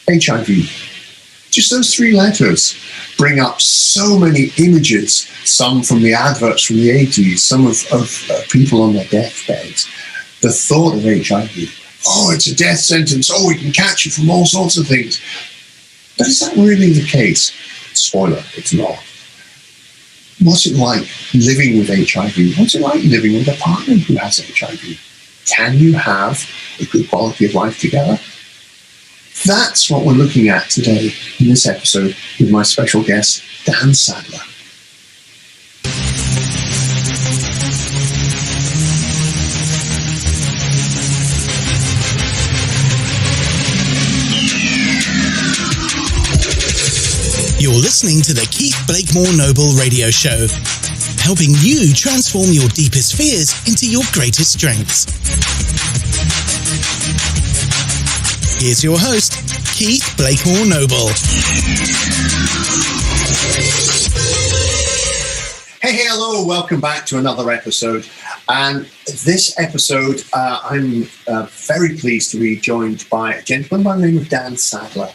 HIV. Just those three letters bring up so many images, some from the adverts from the 80s, some of people on their deathbeds. The thought of HIV, oh, it's a death sentence, oh, we can catch you from all sorts of things. But is that really the case? Spoiler, it's not. What's it like living with HIV? What's it like living with a partner who has HIV? Can you have a good quality of life together? That's what we're looking at today in this episode with my special guest, Dan Sadler. You're listening to the Keith Blakemore Noble Radio Show, helping you transform your deepest fears into your greatest strengths. Here's your host, Keith Blakemore Noble. Hey, hello, welcome back to another episode. And this episode, I'm very pleased to be joined by a gentleman by the name of Dan Sadler.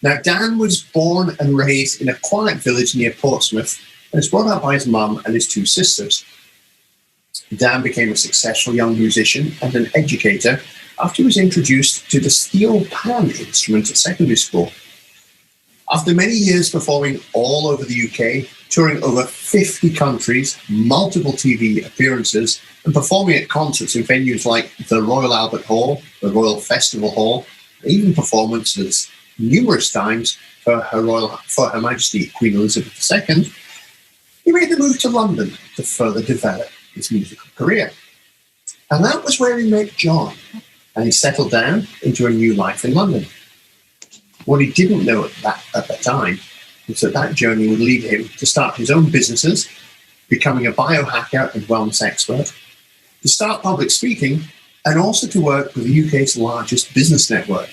Now, Dan was born and raised in a quiet village near Portsmouth and was brought up by his mum and his two sisters. Dan became a successful young musician and an educator after he was introduced to the steel pan instrument at secondary school. After many years performing all over the UK, touring over 50 countries, multiple TV appearances, and performing at concerts in venues like the Royal Albert Hall, the Royal Festival Hall, and even performances numerous times for Her Majesty Queen Elizabeth II, he made the move to London to further develop his musical career. And that was where he met John, and he settled down into a new life in London. What he didn't know at the time was that journey would lead him to start his own businesses, becoming a biohacker and wellness expert, to start public speaking, and also to work with the UK's largest business network.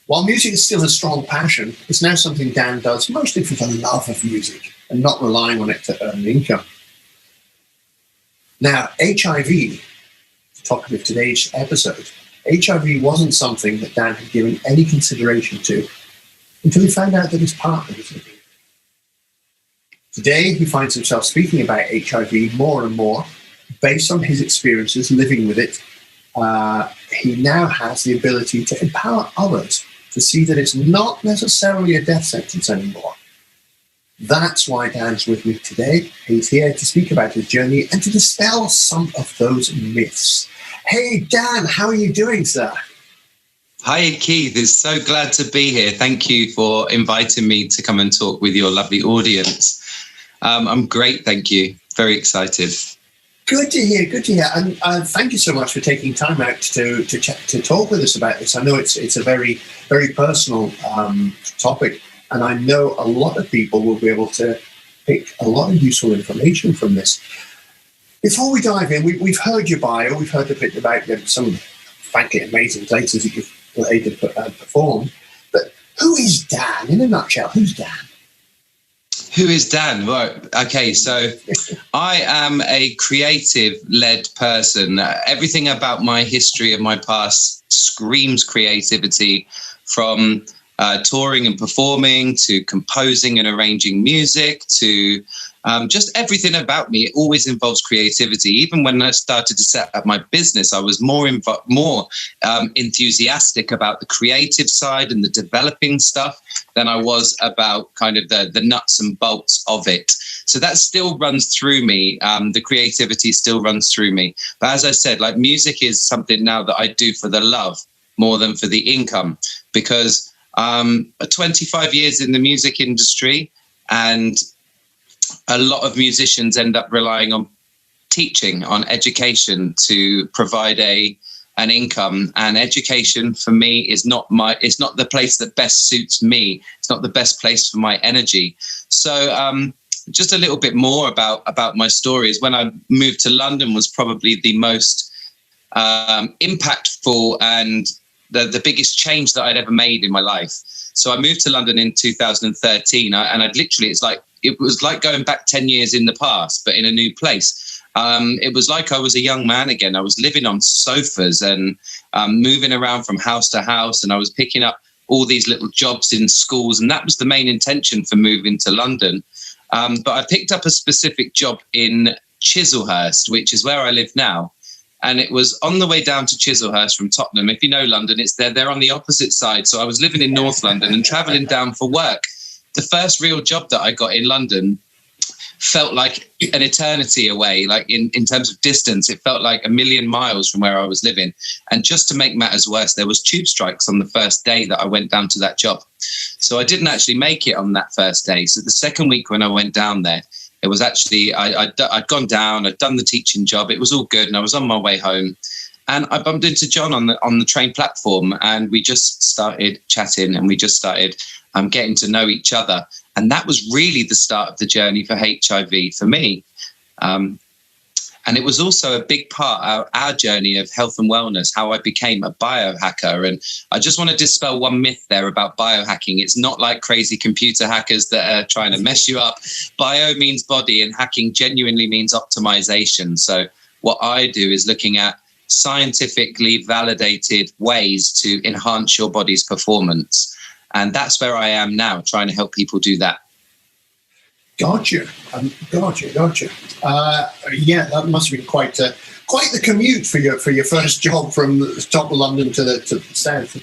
While music is still a strong passion, it's now something Dan does mostly for the love of music and not relying on it to earn an income. Now, HIV, the topic of today's episode, HIV wasn't something that Dan had given any consideration to until he found out that his partner was living. Today, he finds himself speaking about HIV more and more based on his experiences living with it. He now has the ability to empower others to see that it's not necessarily a death sentence anymore. That's why Dan's with me today. He's here to speak about his journey and to dispel some of those myths. Hey, Dan, how are you doing, sir? Hi, Keith. It's so glad to be here. Thank you for inviting me to come and talk with your lovely audience. I'm great, thank you. Very excited. Good to hear. And thank you so much for taking time out to talk with us about this. I know it's a very, very personal topic, and I know a lot of people will be able to pick a lot of useful information from this. Before we dive in, we've heard your bio, we've heard a bit about some of the frankly amazing places that you've played and performed, but who is Dan in a nutshell? Who's Dan? Who is Dan? Right. Okay. So I am a creative-led person. Everything about my history and my past screams creativity, from touring and performing to composing and arranging music to just everything about me. It always involves creativity. Even when I started to set up my business, I was more enthusiastic about the creative side and the developing stuff than I was about kind of the nuts and bolts of it. So that still runs through me. The creativity still runs through me. But as I said, like, music is something now that I do for the love more than for the income, because 25 years in the music industry, and a lot of musicians end up relying on teaching, on education to provide an income. And education for me is not the place that best suits me. It's not the best place for my energy. So just a little bit more about my stories. When I moved to London was probably the most impactful and the biggest change that I'd ever made in my life. So I moved to London in 2013, and it was like going back 10 years in the past, but in a new place. It was like I was a young man again. I was living on sofas and moving around from house to house, and I was picking up all these little jobs in schools. And that was the main intention for moving to London. But I picked up a specific job in Chislehurst, which is where I live now. And it was on the way down to Chislehurst from Tottenham. If you know London, it's they're on the opposite side. So I was living in North London and traveling down for work. The first real job that I got in London felt like an eternity away, like in terms of distance. It felt like a million miles from where I was living. And just to make matters worse, there was tube strikes on the first day that I went down to that job. So I didn't actually make it on that first day. So the second week when I went down there, it was actually, I'd gone down, I'd done the teaching job. It was all good. And I was on my way home. And I bumped into John on the train platform, and we just started chatting, and we just started getting to know each other. And that was really the start of the journey for HIV for me. And it was also a big part of our journey of health and wellness, how I became a biohacker. And I just want to dispel one myth there about biohacking. It's not like crazy computer hackers that are trying to mess you up. Bio means body, and hacking genuinely means optimization. So what I do is looking at scientifically validated ways to enhance your body's performance. And that's where I am now, trying to help people do that. Gotcha. Yeah, that must have been quite the commute for your first job from the top of London to the south.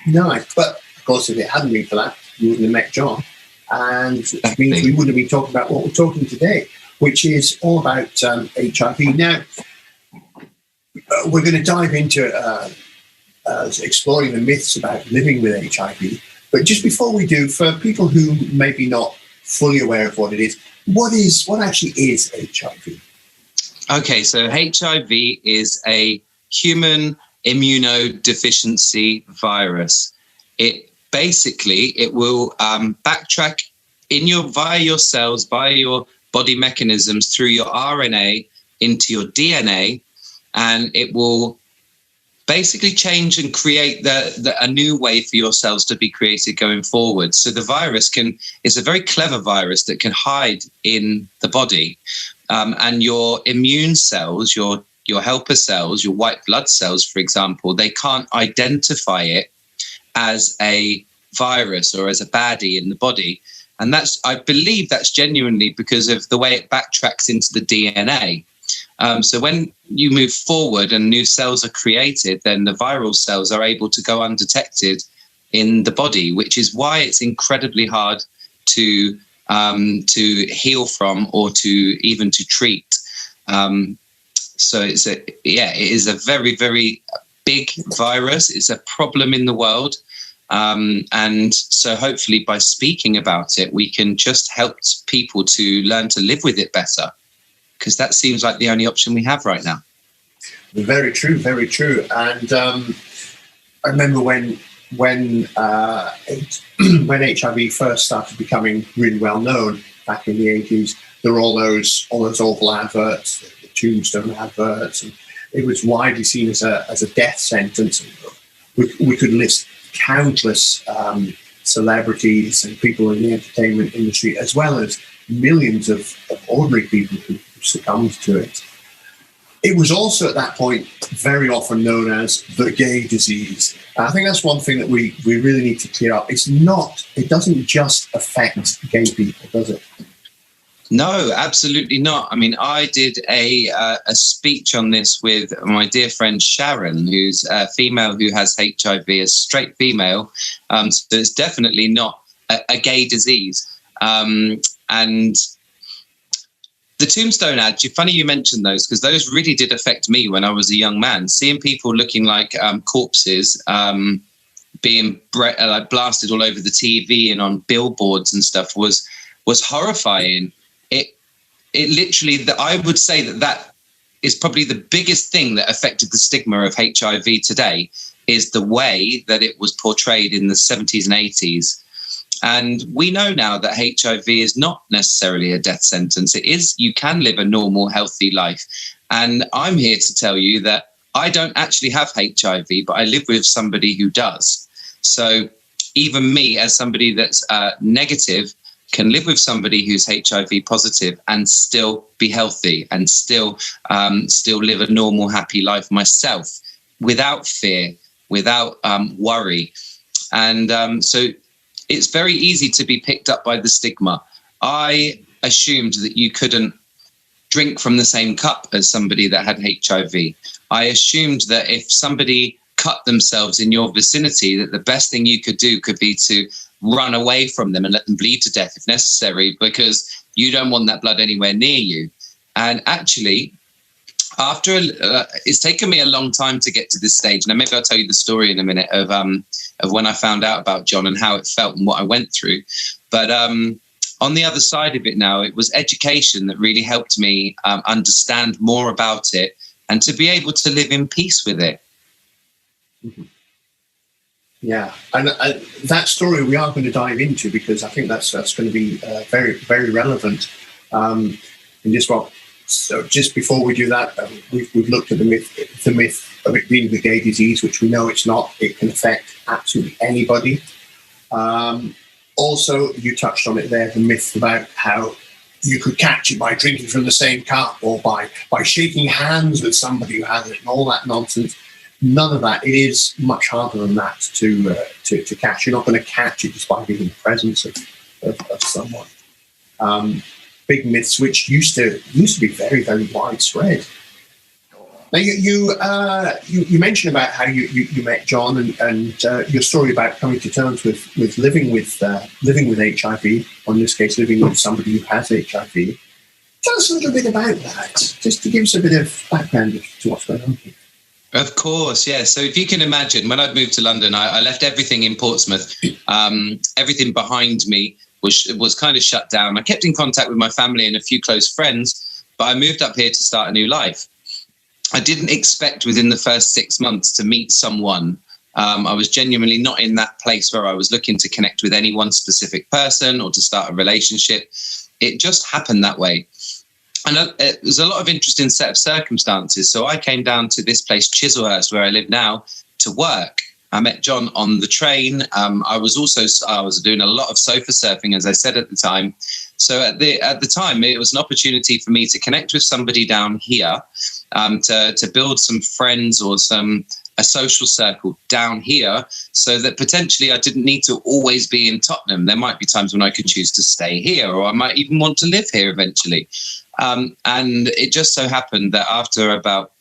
Nice. But of course, if it hadn't been for that, you wouldn't have met John. And it means we wouldn't have been talking about what we're talking today, which is all about HIV. Now, we're going to dive into exploring the myths about living with HIV. But just before we do, for people who may be not fully aware of what it is, what actually is HIV? Okay, so HIV is a human immunodeficiency virus. It will backtrack via your cells, via your body mechanisms, through your RNA into your DNA, and it will basically change and create a new way for your cells to be created going forward. So the virus is a very clever virus that can hide in the body, and your immune cells, your helper cells, your white blood cells, for example, they can't identify it as a virus or as a baddie in the body. And I believe that's genuinely because of the way it backtracks into the DNA. So when you move forward and new cells are created, then the viral cells are able to go undetected in the body, which is why it's incredibly hard to heal from or to treat. So it is a very, very big virus. It's a problem in the world. And so hopefully by speaking about it, we can just help people to learn to live with it better, because that seems like the only option we have right now. Very true, very true. And I remember when HIV first started becoming really well known back in the 80s, there were all those awful adverts, the tombstone adverts, and it was widely seen as a death sentence. We could list countless celebrities and people in the entertainment industry, as well as millions of ordinary people who succumbed to it. It was also at that point very often known as the gay disease. I think that's one thing that we really need to clear up. It doesn't just affect gay people, does it? No, absolutely not. I mean, I did a speech on this with my dear friend Sharon, who's a female who has HIV, a straight female. So it's definitely not a gay disease. And the tombstone ads, funny you mentioned those, because those really did affect me when I was a young man. Seeing people looking like corpses being blasted all over the TV and on billboards and stuff was horrifying. It literally, I would say that is probably the biggest thing that affected the stigma of HIV today, is the way that it was portrayed in the 70s and 80s. And we know now that HIV is not necessarily a death sentence. It is, you can live a normal, healthy life. And I'm here to tell you that I don't actually have HIV, but I live with somebody who does. So even me, as somebody that's negative, can live with somebody who's HIV positive and still be healthy and still live a normal, happy life myself, without fear, without worry. And so it's very easy to be picked up by the stigma. I assumed that you couldn't drink from the same cup as somebody that had HIV. I assumed that if somebody cut themselves in your vicinity, that the best thing you could do could be to run away from them and let them bleed to death if necessary, because you don't want that blood anywhere near you. And actually, it's taken me a long time to get to this stage. Now, maybe I'll tell you the story in a minute of when I found out about John and how it felt and what I went through. But on the other side of it now, it was education that really helped me understand more about it and to be able to live in peace with it. Mm-hmm. Yeah, and that story we are going to dive into, because I think that's going to be very, very relevant. And just before we do that, we've looked at the myth of it being the gay disease, which we know it's not. It can affect absolutely anybody. Also, you touched on it there, the myth about how you could catch it by drinking from the same cup or by shaking hands with somebody who has it, and all that nonsense. None of that. It is much harder than that to catch. You're not going to catch it just by being in the presence of someone. Big myths which used to be very, very widespread. Now you mentioned about how you met John and your story about coming to terms with living with HIV, or in this case living with somebody who has HIV. Tell us a little bit about that, just to give us a bit of background to what's going on here. Of course, yeah. So if you can imagine, when I'd moved to London, I left everything in Portsmouth. Everything behind me was kind of shut down. I kept in contact with my family and a few close friends, but I moved up here to start a new life. I didn't expect within the first 6 months to meet someone. I was genuinely not in that place where I was looking to connect with any one specific person or to start a relationship. It just happened that way. And it was a lot of interesting set of circumstances. So I came down to this place, Chislehurst, where I live now, to work. I met John on the train. I was doing a lot of sofa surfing, as I said at the time. So at the time, it was an opportunity for me to connect with somebody down here, to build some friends or a social circle down here, so that potentially I didn't need to always be in Tottenham. There might be times when I could choose to stay here, or I might even want to live here eventually. And it just so happened that after about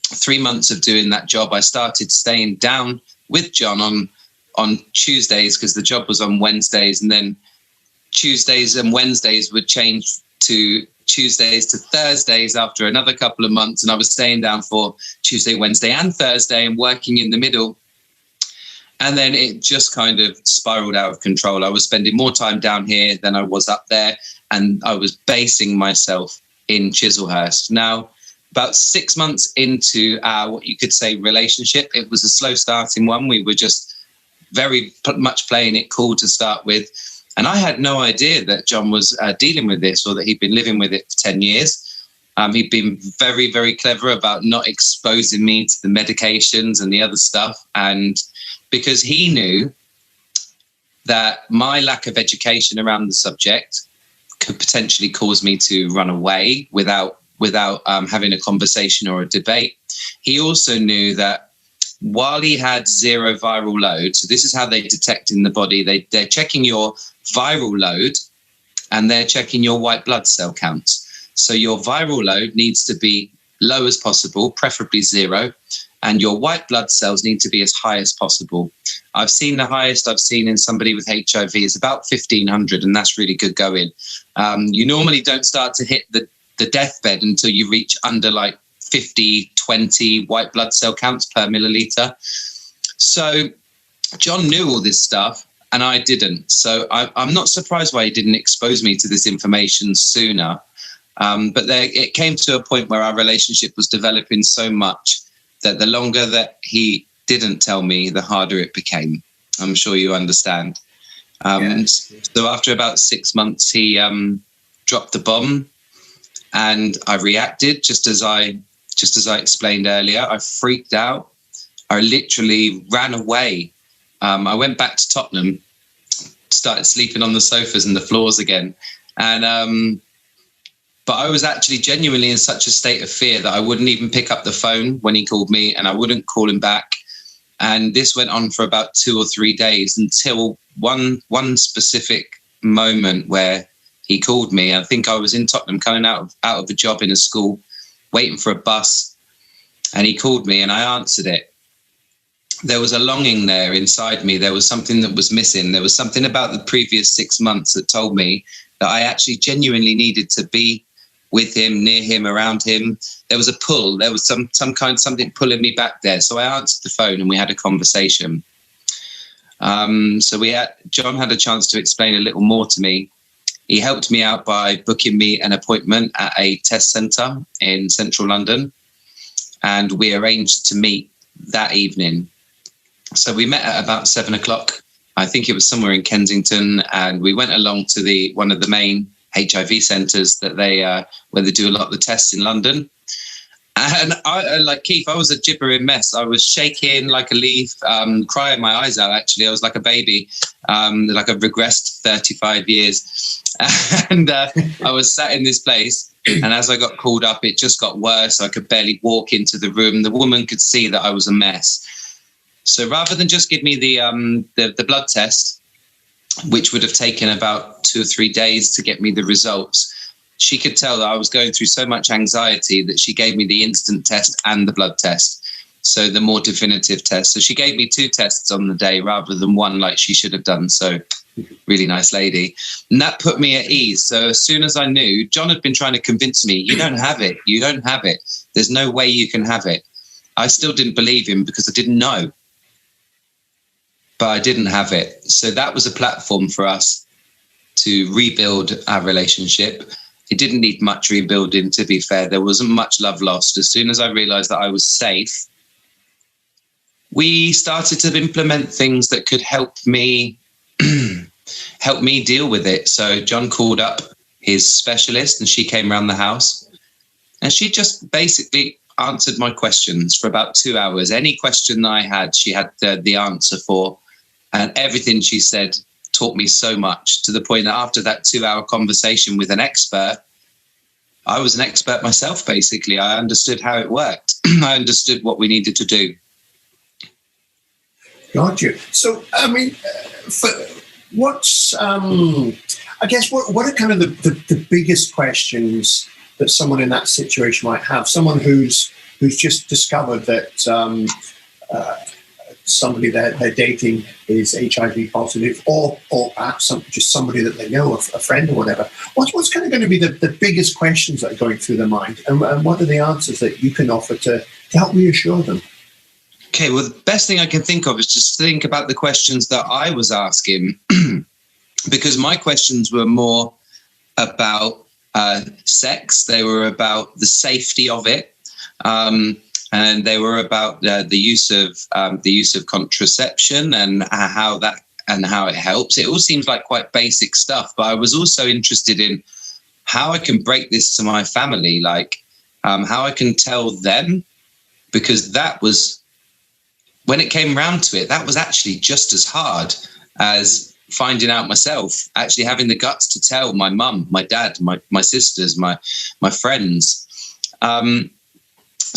3 months of doing that job, I started staying down with John on Tuesdays, because the job was on Wednesdays, and then Tuesdays and Wednesdays would change to Tuesdays to Thursdays after another couple of months. And I was staying down for Tuesday, Wednesday and Thursday and working in the middle. And then it just kind of spiraled out of control. I was spending more time down here than I was up there, and I was basing myself in Chislehurst. Now, about 6 months into our, what you could say, relationship, it was a slow starting one. We were just very much playing it cool to start with. And I had no idea that John was dealing with this, or that he'd been living with it for 10 years. He'd been very, very clever about not exposing me to the medications and the other stuff. And because he knew that my lack of education around the subject could potentially cause me to run away without having a conversation or a debate. He also knew that while he had zero viral load, so this is how they detect in the body, they're checking your viral load and they're checking your white blood cell counts. So your viral load needs to be low as possible, preferably zero, and your white blood cells need to be as high as possible. I've seen the highest I've seen in somebody with HIV is about 1,500, and that's really good going. You normally don't start to hit the deathbed until you reach under like 50, 20 white blood cell counts per milliliter. So John knew all this stuff and I didn't. So I'm not surprised why he didn't expose me to this information sooner. But it came to a point where our relationship was developing so much that the longer that he didn't tell me, the harder it became. I'm sure you understand. Yes. So after about 6 months, he dropped the bomb, and I reacted just as I explained earlier. I freaked out. I literally ran away. I went back to Tottenham, started sleeping on the sofas and the floors again, and but I was actually genuinely in such a state of fear that I wouldn't even pick up the phone when he called me, and I wouldn't call him back. And this went on for about 2 or 3 days until one specific moment where he called me. I think I was in Tottenham coming out of a job in a school, waiting for a bus. And he called me and I answered it. There was a longing there inside me. There was something that was missing. There was something about the previous 6 months that told me that I actually genuinely needed to be with him, near him, around him. There was a pull. There was something pulling me back there. So I answered the phone and we had a conversation. John had a chance to explain a little more to me. He helped me out by booking me an appointment at a test centre in central London. And we arranged to meet that evening. So we met at about 7 o'clock. I think it was somewhere in Kensington, and we went along to one of the main HIV centres that where they do a lot of the tests in London. And I, like Keith, I was a gibbering mess. I was shaking like a leaf, crying my eyes out. Actually, I was like a baby, like I've regressed 35 years. And I was sat in this place. And as I got called up, it just got worse. I could barely walk into the room. The woman could see that I was a mess. So rather than just give me the blood test, which would have taken about 2 or 3 days to get me the results, she could tell that I was going through so much anxiety that she gave me the instant test and the blood test. So the more definitive test. So she gave me 2 tests on the day rather than 1 like she should have done. So really nice lady. And that put me at ease. So as soon as I knew, John had been trying to convince me, you don't have it. You don't have it. There's no way you can have it. I still didn't believe him because I didn't know. But I didn't have it. So that was a platform for us to rebuild our relationship. It didn't need much rebuilding, to be fair. There wasn't much love lost. As soon as I realized that I was safe, we started to implement things that could help me deal with it. So John called up his specialist and she came around the house and she just basically answered my questions for about 2 hours. Any question that I had, she had the answer for. And everything she said taught me so much, to the point that after that 2-hour conversation with an expert, I was an expert myself, basically. I understood how it worked. I understood what we needed to do. Got you. So, I mean, what are kind of the biggest questions that someone in that situation might have? Someone who's just discovered that somebody they're dating is HIV positive, or perhaps just somebody that they know, a friend or whatever. What's kind of going to be the biggest questions that are going through their mind, and what are the answers that you can offer to help reassure them? Okay, well, the best thing I can think of is just think about the questions that I was asking, because my questions were more about sex. They were about the safety of it. And they were about the use of contraception and how it helps. It all seems like quite basic stuff, but I was also interested in how I can break this to my family, like how I can tell them, because that was, when it came round to it, that was actually just as hard as finding out myself, actually having the guts to tell my mum, my dad, my sisters, my friends.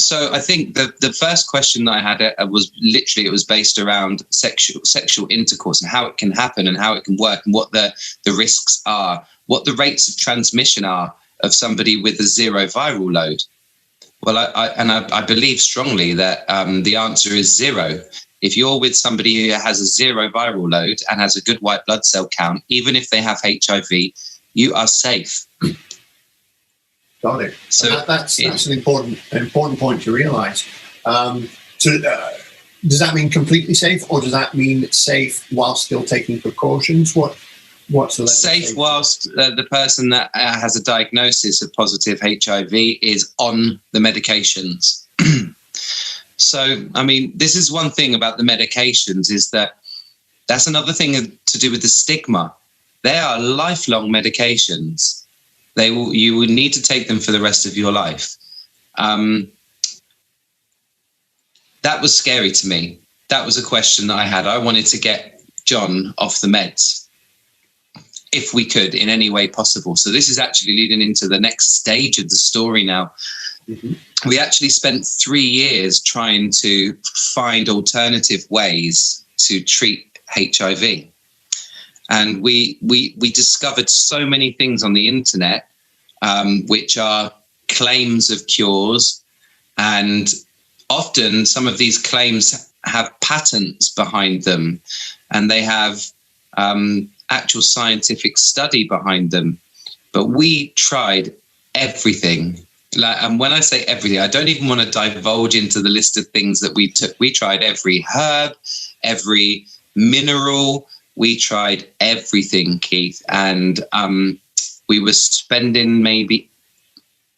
So I think the first question that I had was literally, it was based around sexual intercourse and how it can happen and how it can work and what the risks are, what the rates of transmission are of somebody with a 0 viral load. Well, I believe strongly that the answer is 0. If you're with somebody who has a 0 viral load and has a good white blood cell count, even if they have HIV, you are safe. Got it. So that's an important point to realise. Does that mean completely safe, or does that mean safe while still taking precautions? What's the safe whilst the person that has a diagnosis of positive HIV is on the medications? So, I mean, this is one thing about the medications, is that's another thing to do with the stigma. They are lifelong medications. You will need to take them for the rest of your life. That was scary to me. That was a question that I had. I wanted to get John off the meds, if we could, in any way possible. So this is actually leading into the next stage of the story now. we actually spent 3 years trying to find alternative ways to treat HIV. And we discovered so many things on the internet, which are claims of cures. And often some of these claims have patents behind them, and they have actual scientific study behind them. But we tried everything. And when I say everything, I don't even want to divulge into the list of things that we took. We tried every herb, every mineral. We tried everything, Keith. And we were spending maybe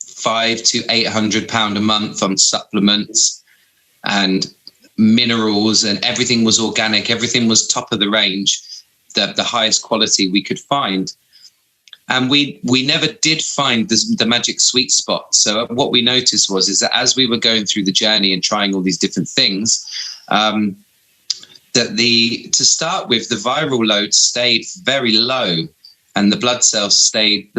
£500 to £800 a month on supplements and minerals, and everything was organic. Everything was top of the range, the highest quality we could find. And we never did find the magic sweet spot. So what we noticed is that as we were going through the journey and trying all these different things, to start with, the viral load stayed very low, and the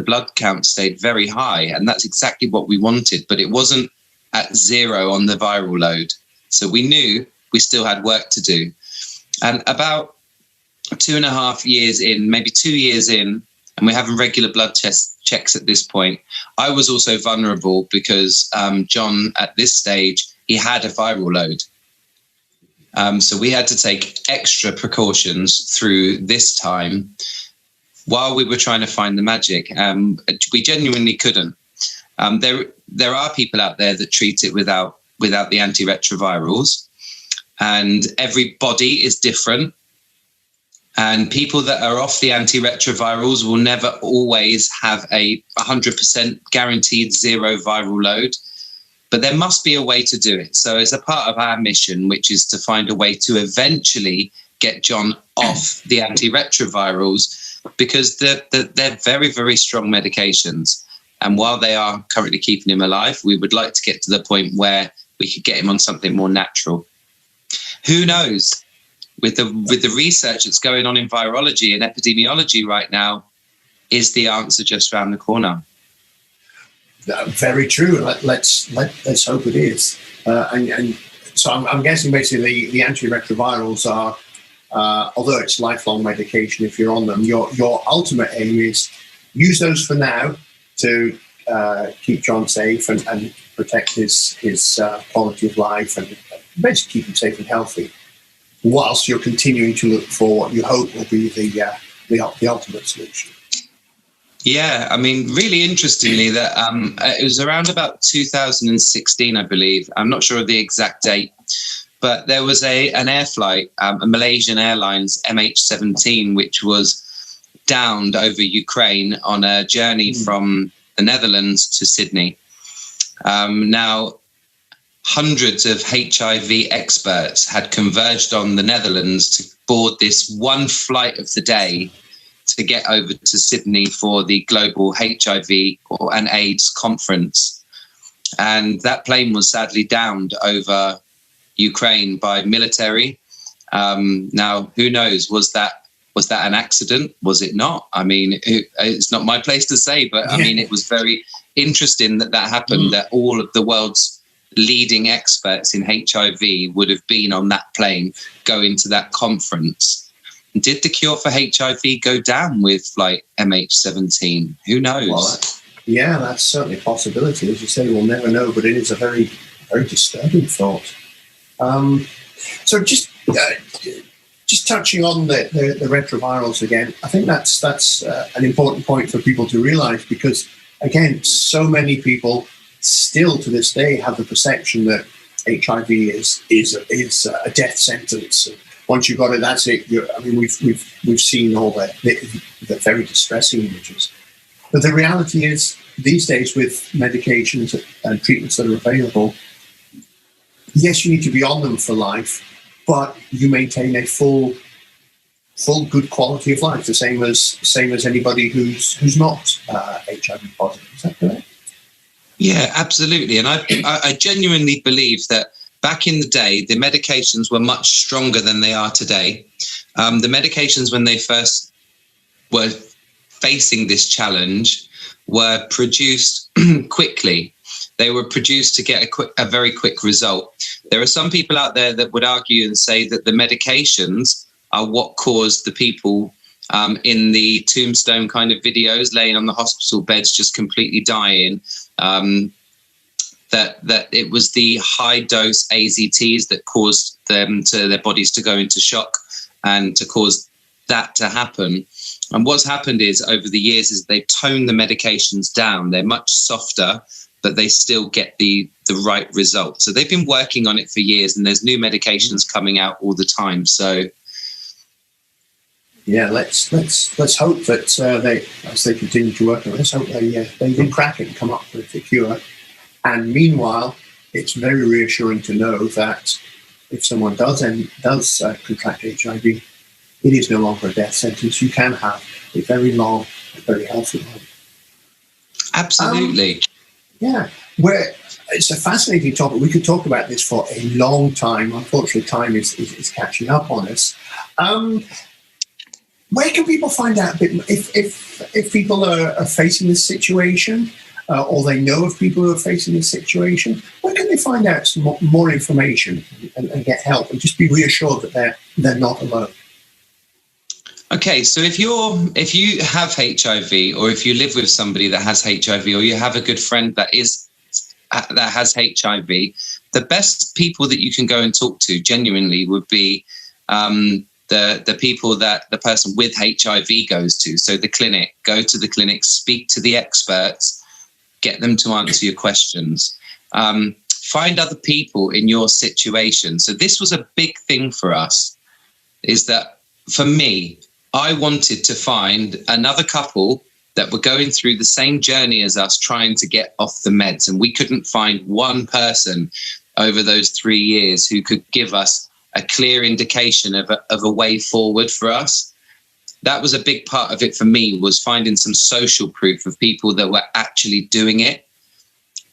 blood count stayed very high. And that's exactly what we wanted, but it wasn't at 0 on the viral load. So we knew we still had work to do. And about 2.5 years in, maybe 2 years in, and we're having regular blood checks at this point, I was also vulnerable because John, at this stage, he had a viral load. So we had to take extra precautions through this time while we were trying to find the magic. We genuinely couldn't. There are people out there that treat it without the antiretrovirals, and every body is different. And people that are off the antiretrovirals will never always have a 100% guaranteed 0 viral load. But there must be a way to do it. So as a part of our mission, which is to find a way to eventually get John off the antiretrovirals, because they're very, very strong medications. And while they are currently keeping him alive, we would like to get to the point where we could get him on something more natural. Who knows? With the research that's going on in virology and epidemiology right now, is the answer just around the corner? Very true. Let's hope it is. And so I'm guessing basically the antiretrovirals are, although it's lifelong medication, if you're on them, your ultimate aim is use those for now to keep John safe and protect his quality of life and basically keep him safe and healthy, whilst you're continuing to look for what you hope will be the ultimate solution. Yeah, I mean, really interestingly, that it was around about 2016, I believe. I'm not sure of the exact date, but there was an air flight, a Malaysian Airlines MH17, which was downed over Ukraine on a journey from the Netherlands to Sydney. Now, hundreds of HIV experts had converged on the Netherlands to board this one flight of the day to get over to Sydney for the global HIV and AIDS conference. And that plane was sadly downed over Ukraine by military. Now, who knows? Was that an accident? Was it not? I mean, it's not my place to say, but I mean, it was very interesting that happened, that all of the world's leading experts in HIV would have been on that plane going to that conference. Did the cure for HIV go down with flight MH17? Who knows? Well, yeah, that's certainly a possibility. As you say, we'll never know, but it is a very, very disturbing thought. So just touching on the retrovirals again, I think that's an important point for people to realise, because, again, so many people still to this day have the perception that HIV is a death sentence. Once you've got it, that's it. We've seen all the very distressing images. But the reality is, these days, with medications and treatments that are available, yes, you need to be on them for life, but you maintain a full good quality of life, the same as anybody who's not HIV positive. Is that correct? Yeah, absolutely. And I genuinely believe that back in the day, the medications were much stronger than they are today. The medications, when they first were facing this challenge, were produced quickly. They were produced to get a very quick result. There are some people out there that would argue and say that the medications are what caused the people in the tombstone kind of videos laying on the hospital beds just completely dying. That it was the high dose AZTs that caused them to their bodies to go into shock and to cause that to happen. And what's happened is over the years is they've toned the medications down. They're much softer, but they still get the right result. So they've been working on it for years, and there's new medications coming out all the time. So yeah, let's hope that they, as they continue to work on it, let's hope they can crack it and come up with a cure. And meanwhile, it's very reassuring to know that if someone does contract HIV, it is no longer a death sentence. You can have a very long, very healthy life. Absolutely. It's a fascinating topic. We could talk about this for a long time. Unfortunately, time is catching up on us. Where can people find out a bit if people are facing this situation, or they know of people who are facing this situation? Where can they find out some more information and get help and just be reassured that they're not alone? Okay, so if you have HIV, or if you live with somebody that has HIV, or you have a good friend that has HIV, the best people that you can go and talk to genuinely would be the people that the person with HIV goes to. So the clinic, go to the clinic, speak to the experts, get them to answer your questions. Find other people in your situation. So this was a big thing for us, is that for me, I wanted to find another couple that were going through the same journey as us, trying to get off the meds. And we couldn't find one person over those 3 years who could give us a clear indication of a way forward for us. That was a big part of it for me, was finding some social proof of people that were actually doing it.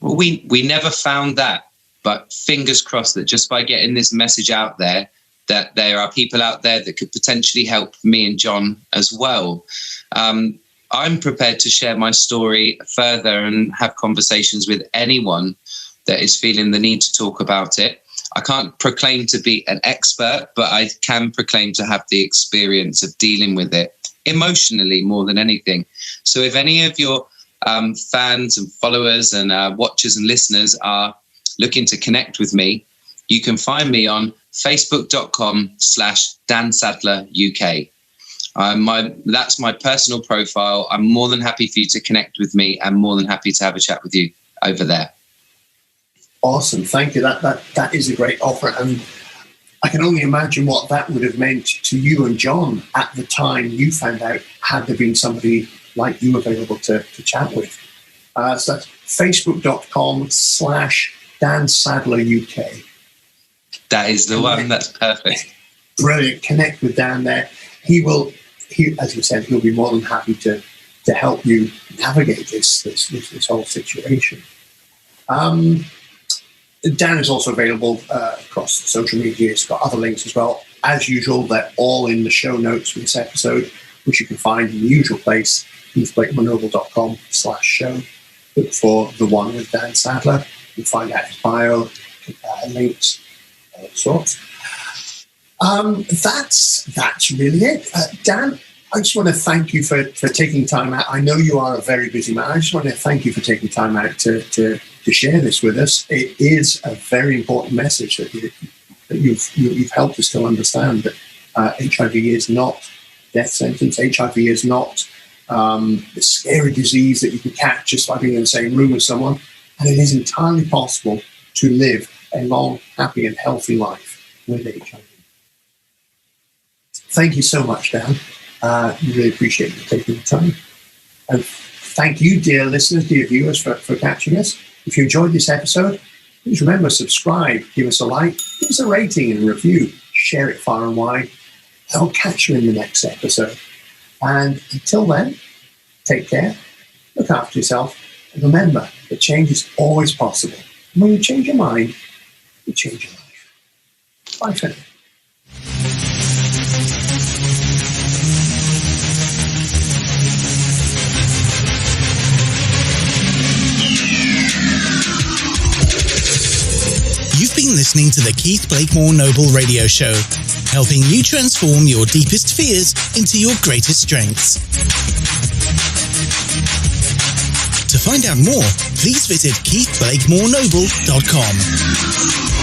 Well, we never found that, but fingers crossed that just by getting this message out there, that there are people out there that could potentially help me and John as well. I'm prepared to share my story further and have conversations with anyone that is feeling the need to talk about it. I can't proclaim to be an expert, but I can proclaim to have the experience of dealing with it emotionally more than anything. So if any of your fans and followers and watchers and listeners are looking to connect with me, you can find me on facebook.com/Dan Sadler UK. That's my personal profile. I'm more than happy for you to connect with me, and more than happy to have a chat with you over there. Awesome. Thank you. That is a great offer. And I can only imagine what that would have meant to you and John at the time you found out, had there been somebody like you available to chat with. So that's facebook.com/Dan Sadler UK. That is the one. That's perfect. Brilliant. Connect with Dan there. He, as you said, he'll be more than happy to help you navigate this whole situation. Dan is also available across social media. He's got other links as well. As usual, they're all in the show notes for this episode, which you can find in the usual place, keithblakemorenoble.com/show. Look for the One With Dan Sadler. You can find out his bio, links, all sorts. That's really it. Dan, I just want to thank you for taking time out. I know you are a very busy man. I just want to thank you for taking time out to share this with us. It is a very important message that you've helped us to understand, that HIV is not death sentence. HIV is not the scary disease that you can catch just by being in the same room with someone. And it is entirely possible to live a long, happy and healthy life with HIV. Thank you so much, Dan. Really appreciate you taking the time. And thank you, dear listeners, dear viewers, for catching us. If you enjoyed this episode, please remember, subscribe, give us a like, give us a rating and a review, share it far and wide. I'll catch you in the next episode. And until then, take care, look after yourself, and remember that change is always possible. And when you change your mind, you change your life. Bye for now. been listening to the Keith Blakemore Noble Radio Show, helping you transform your deepest fears into your greatest strengths. To find out more, please visit keithblakemorenoble.com.